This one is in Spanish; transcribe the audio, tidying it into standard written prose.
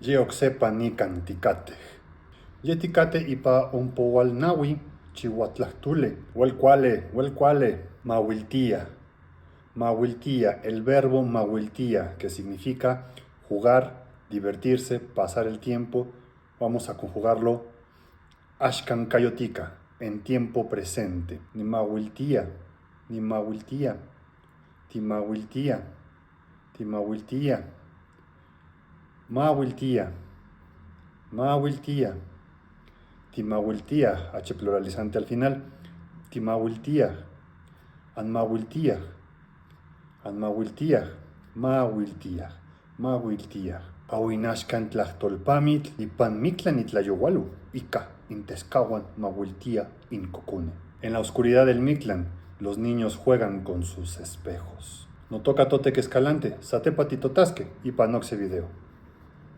Yeoxepa nikan ticatej. Yeticate ipa nawi chihuatlahtule. Huelcuale, mawiltía. Mawiltía, el verbo mawiltía, que significa jugar, divertirse, pasar el tiempo. Vamos a conjugarlo ashkan kayotika, en tiempo presente. Ni mawiltía, timawiltía, mawiltía, timawiltía, H pluralizante al final, timawiltía, anmawiltía, mawiltía. Awinashkan tlahtolpamit ipan mictlan itlayowalu, ika intescawan mawiltía incocune. En la oscuridad del Mictlán, los niños juegan con sus espejos. No toca tote que escalante, satepatitotasque y panoxe video.